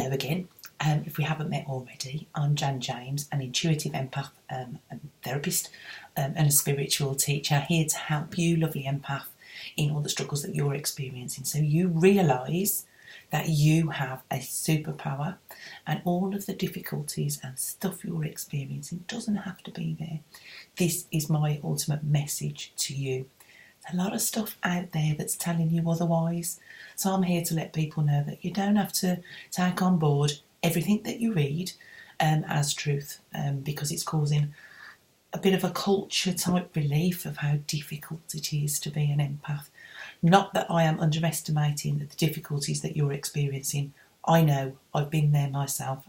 Hello again. If we haven't met already, I'm Jan James, an intuitive empath, a therapist, and a spiritual teacher, here to help you, lovely empath, in all the struggles that you're experiencing. So you realise that you have a superpower, and all of the difficulties and stuff you're experiencing doesn't have to be there. This is my ultimate message to you. There's a lot of stuff out there that's telling you otherwise. So I'm here to let people know that you don't have to take on board everything that you read as truth, because it's causing a bit of a culture type belief of how difficult it is to be an empath. Not that I am underestimating the difficulties that you're experiencing. I know, I've been there myself,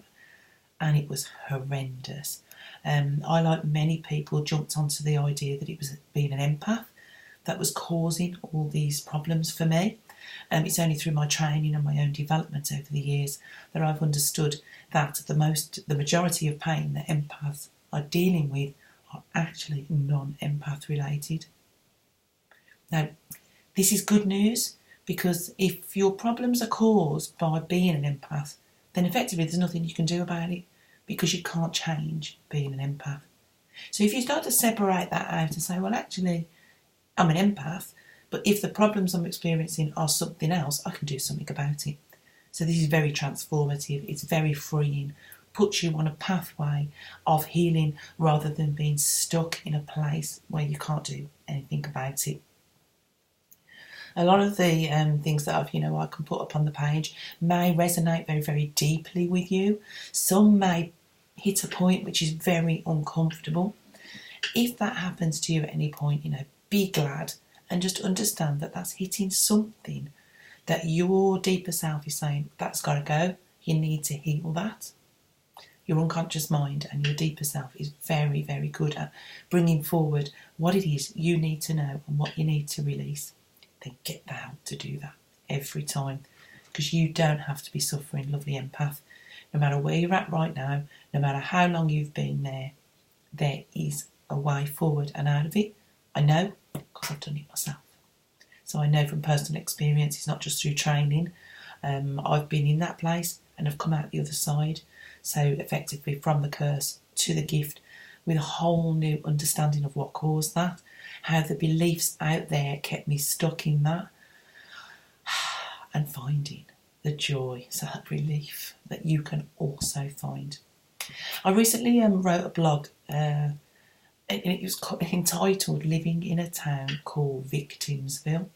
and it was horrendous. I, like many people, jumped onto the idea that it was being an empath that was causing all these problems for me. It's only through my training and my own development over the years that I've understood that the majority of pain that empaths are dealing with are actually non-empath related. Now, this is good news, because if your problems are caused by being an empath, then effectively there's nothing you can do about it, because you can't change being an empath. So if you start to separate that out and say, well, actually, I'm an empath, but if the problems I'm experiencing are something else, I can do something about it. So this is very transformative. It's very freeing. Puts you on a pathway of healing rather than being stuck in a place where you can't do anything about it. A lot of the things that I can put up on the page may resonate very, very deeply with you. Some may hit a point which is very uncomfortable. If that happens to you at any point, be glad and just understand that that's hitting something that your deeper self is saying, that's got to go, you need to heal that. Your unconscious mind and your deeper self is very, very good at bringing forward what it is you need to know and what you need to release. Then get the help to do that every time, because you don't have to be suffering, lovely empath. No matter where you're at right now, no matter how long you've been there is a way forward and out of it. I know, because I've done it myself. So I know from personal experience, it's not just through training. I've been in that place and have come out the other side. So effectively from the curse to the gift, with a whole new understanding of what caused that, how the beliefs out there kept me stuck in that, and finding the joy, so that relief that you can also find. I recently wrote a blog, and it was entitled Living in a Town Called Victimsville.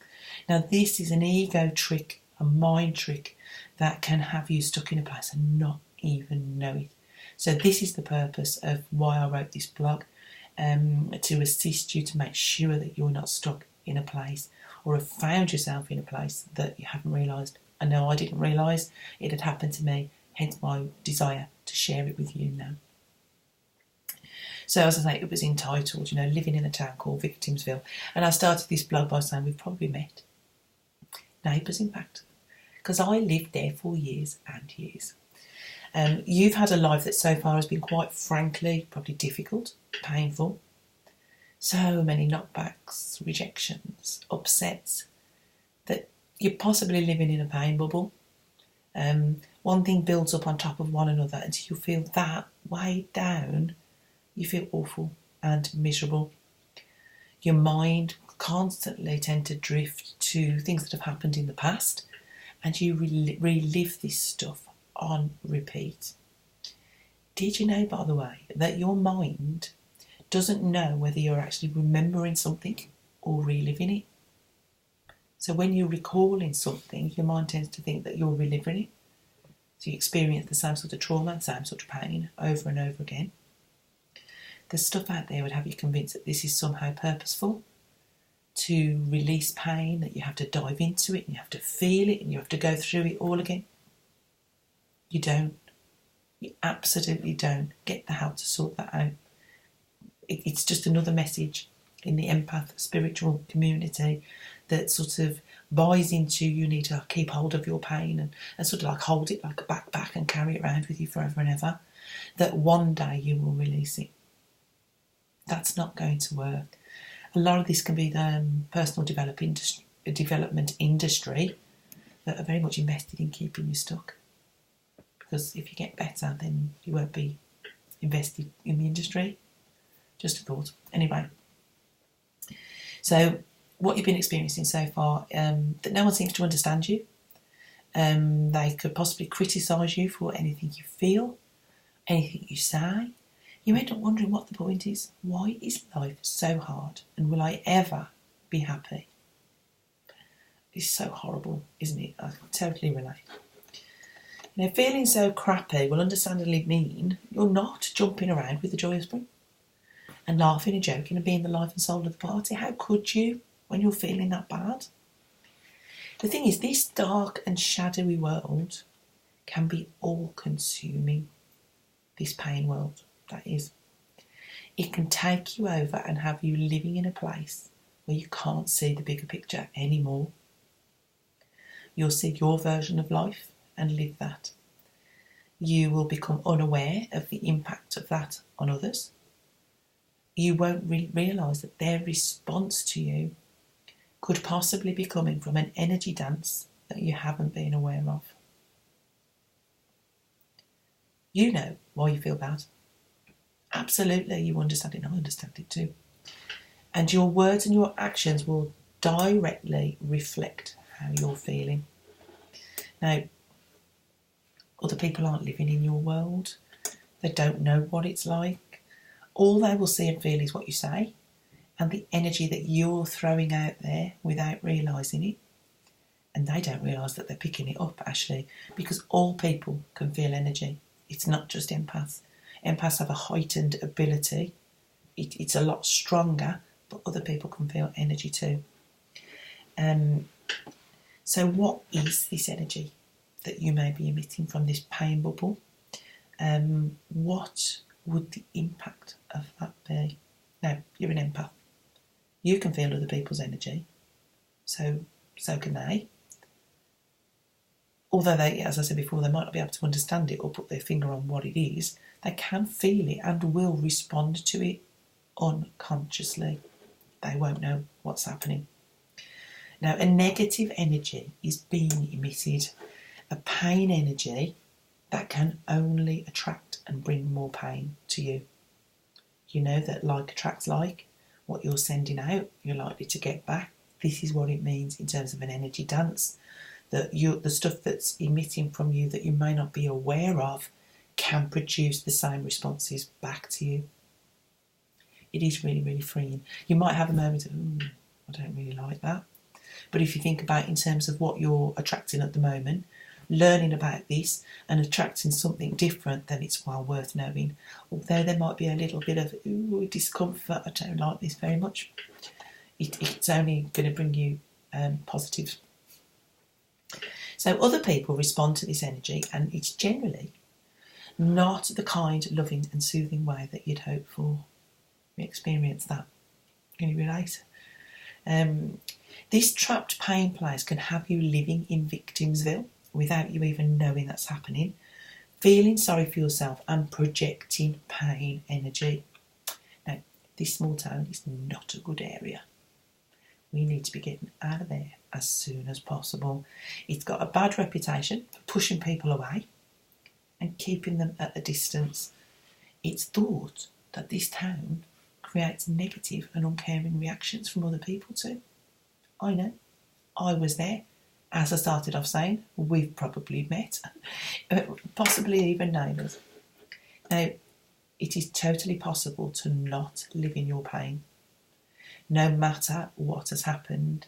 Now this is an ego trick, a mind trick that can have you stuck in a place and not even know it. So this is the purpose of why I wrote this blog, to assist you to make sure that you're not stuck in a place or have found yourself in a place that you haven't realised. I know I didn't realise it had happened to me, hence my desire to share it with you now. So as I say, it was entitled, Living in a Town Called Victimsville. And I started this blog by saying we've probably met. Neighbours, in fact. Because I lived there for years and years. You've had a life that so far has been quite frankly, probably difficult, painful. So many knockbacks, rejections, upsets, that you're possibly living in a pain bubble. One thing builds up on top of one another until you feel that way down. You feel awful and miserable. Your mind constantly tends to drift to things that have happened in the past, and you relive this stuff on repeat. Did you know, by the way, that your mind doesn't know whether you're actually remembering something or reliving it? So when you're recalling something, your mind tends to think that you're reliving it. So you experience the same sort of trauma, the same sort of pain over and over again. There's stuff out there would have you convinced that this is somehow purposeful, to release pain, that you have to dive into it and you have to feel it and you have to go through it all again. You don't. You absolutely don't. Get the help to sort that out. It's just another message in the empath spiritual community that sort of buys into you need to keep hold of your pain and sort of like hold it like a backpack and carry it around with you forever and ever, that one day you will release it. That's not going to work. A lot of this can be the personal development industry that are very much invested in keeping you stuck. because if you get better, then you won't be invested in the industry. Just a thought. Anyway, so what you've been experiencing so far, that no one seems to understand you. They could possibly criticise you for anything you feel, anything you say. You end up wondering what the point is. Why is life so hard? And will I ever be happy? It's so horrible, isn't it? I can totally relate. Feeling so crappy will understandably mean you're not jumping around with the joy of spring and laughing and joking and being the life and soul of the party. How could you when you're feeling that bad? The thing is, this dark and shadowy world can be all-consuming. This pain world, that is. It can take you over and have you living in a place where you can't see the bigger picture anymore. You'll see your version of life and live that. You will become unaware of the impact of that on others. You won't realise that their response to you could possibly be coming from an energy dance that you haven't been aware of. You know why you feel bad. Absolutely, you understand it, and I understand it too. And your words and your actions will directly reflect how you're feeling. Now, other people aren't living in your world. They don't know what it's like. All they will see and feel is what you say and the energy that you're throwing out there without realising it. And they don't realise that they're picking it up, actually, because all people can feel energy. It's not just empaths. Empaths have a heightened ability. It's a lot stronger, but other people can feel energy too. So what is this energy that you may be emitting from this pain bubble? What would the impact of that be? Now, you're an empath. You can feel other people's energy. So can they. Although they, as I said before, they might not be able to understand it or put their finger on what it is, they can feel it and will respond to it unconsciously. They won't know what's happening. Now, a negative energy is being emitted, a pain energy that can only attract and bring more pain to you. You know that like attracts like. What you're sending out, you're likely to get back. This is what it means in terms of an energy dance. That the stuff that's emitting from you that you may not be aware of can produce the same responses back to you. It is really, really freeing. You might have a moment of, I don't really like that. But if you think about in terms of what you're attracting at the moment, learning about this and attracting something different, then it's well worth knowing. Although there might be a little bit of discomfort, I don't like this very much, it's only going to bring you positives. So other people respond to this energy, and it's generally not the kind, loving and soothing way that you'd hope for. We experience that. Can you relate? This trapped pain place can have you living in Victimsville without you even knowing that's happening, feeling sorry for yourself and projecting pain energy. Now, this small town is not a good area. We need to be getting out of there as soon as possible. It's got a bad reputation for pushing people away and keeping them at a distance. It's thought that this town creates negative and uncaring reactions from other people too. I know. I was there. As I started off saying, we've probably met, possibly even neighbours. Now, it is totally possible to not live in your pain, no matter what has happened.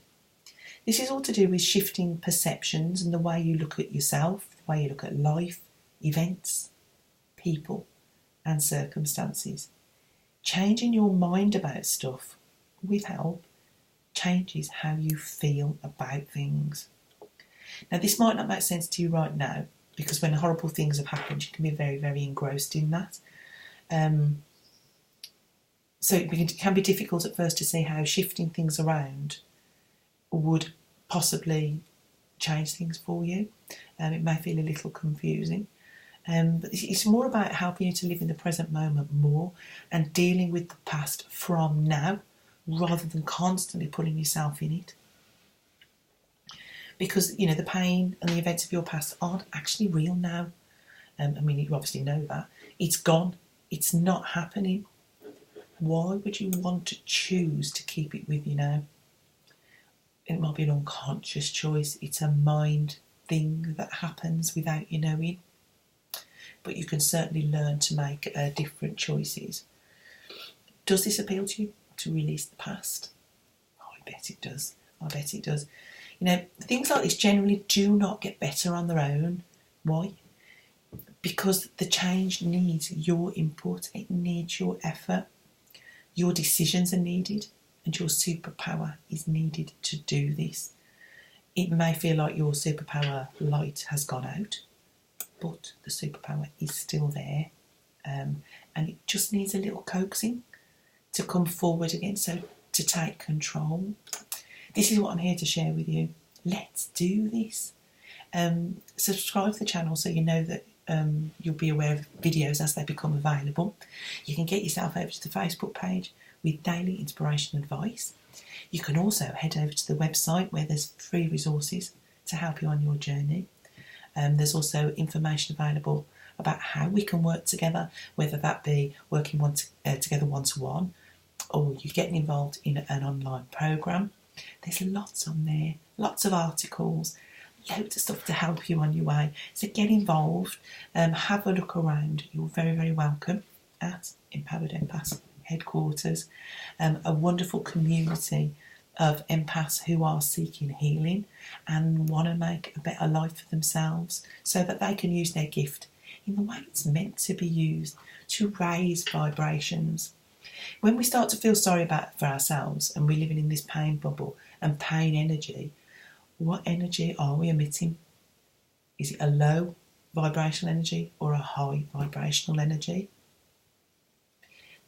This is all to do with shifting perceptions and the way you look at yourself, the way you look at life, events, people and circumstances. Changing your mind about stuff with help changes how you feel about things. Now, this might not make sense to you right now, because when horrible things have happened, you can be very, very engrossed in that. So it can be difficult at first to see how shifting things around would possibly change things for you. It may feel a little confusing. But it's more about helping you to live in the present moment more and dealing with the past from now rather than constantly putting yourself in it. Because, the pain and the events of your past aren't actually real now. I mean, you obviously know that. It's gone. It's not happening. Why would you want to choose to keep it with you now? It might be an unconscious choice. It's a mind thing that happens without you knowing. But you can certainly learn to make different choices. Does this appeal to you, to release the past? Oh, I bet it does. I bet it does. You know, things like this generally do not get better on their own. Why? Because the change needs your input. It needs your effort. Your decisions are needed, and your superpower is needed to do this. It may feel like your superpower light has gone out, but the superpower is still there, and it just needs a little coaxing to come forward again, so to take control. This is what I'm here to share with you. Let's do this. Subscribe to the channel so you know that you'll be aware of videos as they become available. You can get yourself over to the Facebook page with daily inspiration and advice. You can also head over to the website where there's free resources to help you on your journey. There's also information available about how we can work together, whether that be working together one-to-one, or you getting involved in an online programme. There's lots on there, lots of articles, loads of stuff to help you on your way. So get involved, have a look around. You're very, very welcome at Empowered Empaths headquarters, a wonderful community of empaths who are seeking healing and want to make a better life for themselves so that they can use their gift in the way it's meant to be used, to raise vibrations. When we start to feel sorry for ourselves and we're living in this pain bubble and pain energy, what energy are we emitting? Is it a low vibrational energy or a high vibrational energy?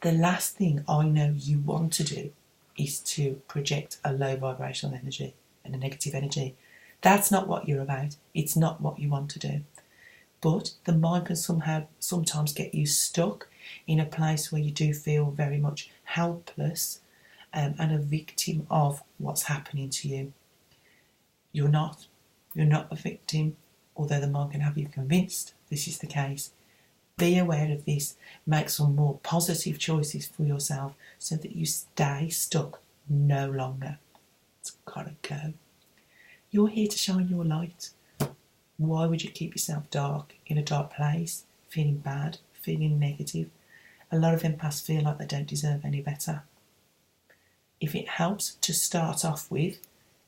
The last thing I know you want to do is to project a low vibrational energy and a negative energy. That's not what you're about. It's not what you want to do. But the mind can sometimes get you stuck in a place where you do feel very much helpless and a victim of what's happening to you. You're not a victim, although the mind can have you convinced this is the case. Be aware of this. Make some more positive choices for yourself so that you stay stuck no longer. It's got to go. You're here to shine your light. Why would you keep yourself dark in a dark place, feeling bad, feeling negative? A lot of empaths feel like they don't deserve any better. If it helps to start off with,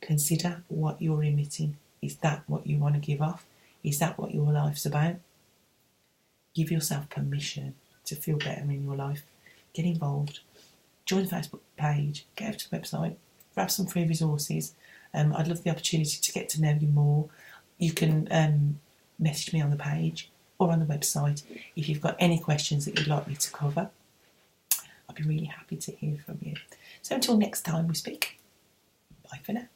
consider what you're emitting. Is that what you want to give off? Is that what your life's about? Give yourself permission to feel better in your life. Get involved. Join the Facebook page. Get over to the website. Grab some free resources. I'd love the opportunity to get to know you more. You can message me on the page or on the website if you've got any questions that you'd like me to cover. I'd be really happy to hear from you. So until next time we speak, bye for now.